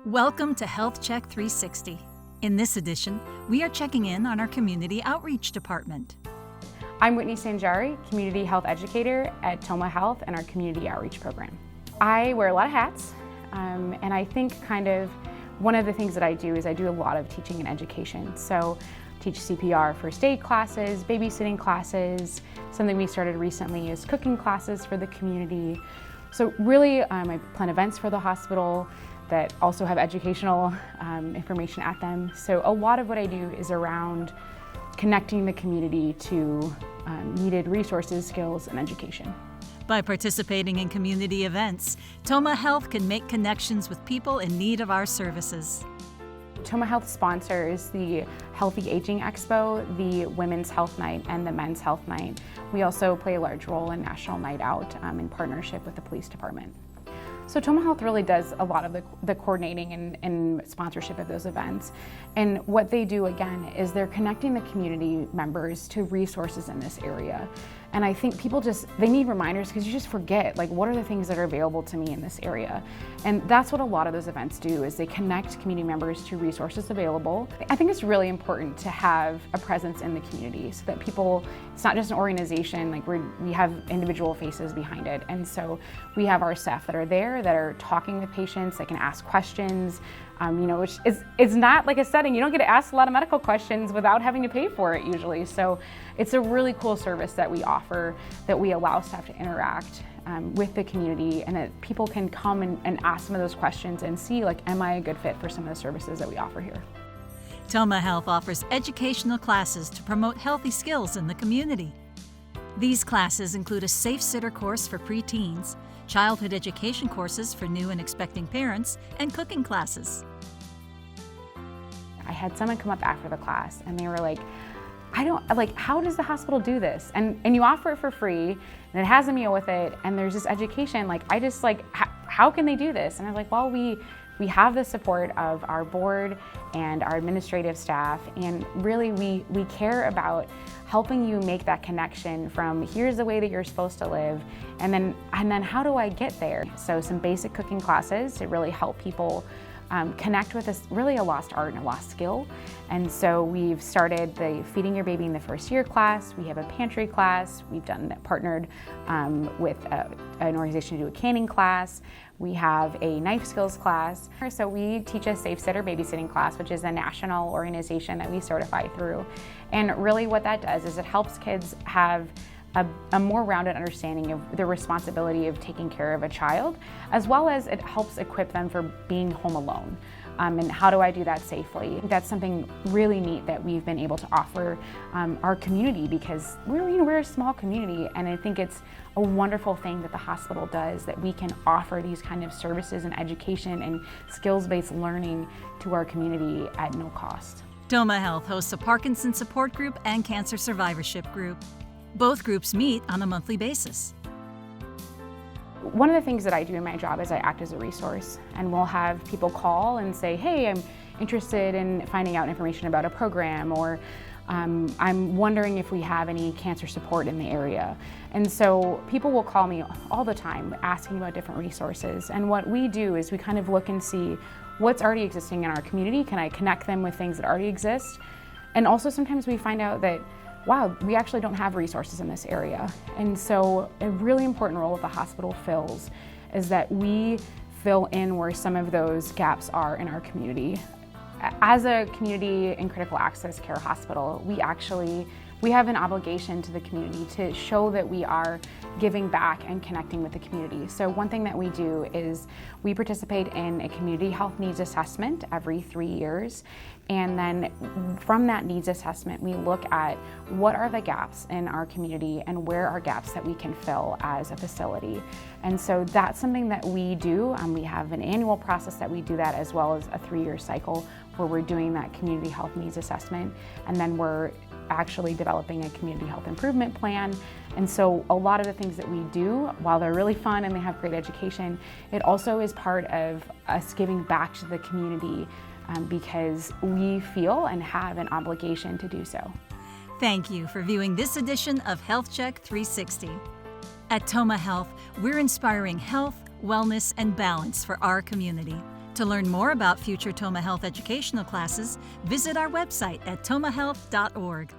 Welcome to HealthCheck 360. In this edition, we are checking in on our Community Outreach Department. I'm Whitney Sanjari, Community Health Educator at Toma Health and our Community Outreach Program. I wear a lot of hats, and I think kind of one of the things that I do is I do a lot of teaching and education. So teach CPR first aid classes, babysitting classes. Something we started recently is cooking classes for the community. So really, I plan events for the hospital that also have educational information at them. So a lot of what I do is around connecting the community to needed resources, skills, and education. By participating in community events, Toma Health can make connections with people in need of our services. Toma Health sponsors the Healthy Aging Expo, the Women's Health Night, and the Men's Health Night. We also play a large role in National Night Out in partnership with the police department. So Toma Health really does a lot of the coordinating and sponsorship of those events. And what they do, again, is they're connecting the community members to resources in this area. And I think people they need reminders because you just forget, like, what are the things that are available to me in this area? And that's what a lot of those events do, is they connect community members to resources available. I think it's really important to have a presence in the community so that people, it's not just an organization, like we have individual faces behind it. And so we have our staff that are there, that are talking with patients, that can ask questions, which is not like a setting. You don't get to ask a lot of medical questions without having to pay for it usually. So it's a really cool service that we offer, that we allow staff to interact with the community, and that people can come and ask some of those questions and see, like, am I a good fit for some of the services that we offer here? Toma Health offers educational classes to promote healthy skills in the community. These classes include a Safe Sitter course for preteens, childhood education courses for new and expecting parents, and cooking classes. I had someone come up after the class and they were like, how does the hospital do this? And you offer it for free, and it has a meal with it, and there's this education, how can they do this? And I was like, well, we have the support of our board and our administrative staff, and really we care about helping you make that connection from here's the way that you're supposed to live, and then how do I get there? So some basic cooking classes to really help people connect with this, really a lost art and a lost skill. And so we've started the Feeding Your Baby in the First Year class. We have a pantry class. We've partnered with an organization to do a canning class. We have a knife skills class. So we teach a Safe Sitter babysitting class, which is a national organization that we certify through. And really what that does is it helps kids have a more rounded understanding of the responsibility of taking care of a child, as well as it helps equip them for being home alone. And how do I do that safely? That's something really neat that we've been able to offer our community, because we're a small community, and I think it's a wonderful thing that the hospital does, that we can offer these kind of services and education and skills-based learning to our community at no cost. Toma Health hosts a Parkinson's support group and cancer survivorship group. Both groups meet on a monthly basis. One of the things that I do in my job is I act as a resource, and we'll have people call and say, hey, I'm interested in finding out information about a program, or I'm wondering if we have any cancer support in the area. And so people will call me all the time asking about different resources. And what we do is we kind of look and see what's already existing in our community. Can I connect them with things that already exist? And also sometimes we find out that, wow, we actually don't have resources in this area. And so a really important role that the hospital fills is that we fill in where some of those gaps are in our community. As a community and critical access care hospital, we have an obligation to the community to show that we are giving back and connecting with the community. So one thing that we do is we participate in a community health needs assessment every 3 years. And then from that needs assessment, we look at what are the gaps in our community and where are gaps that we can fill as a facility. And so that's something that we do. We have an annual process that we do that, as well as a 3-year cycle where we're doing that community health needs assessment. And then we're actually developing a community health improvement plan. And so a lot of the things that we do, while they're really fun and they have great education, it also is part of us giving back to the community because we feel and have an obligation to do so. Thank you for viewing this edition of HealthCheck 360. At Toma Health, we're inspiring health, wellness, and balance for our community. To learn more about future Toma Health educational classes, visit our website at tomahealth.org.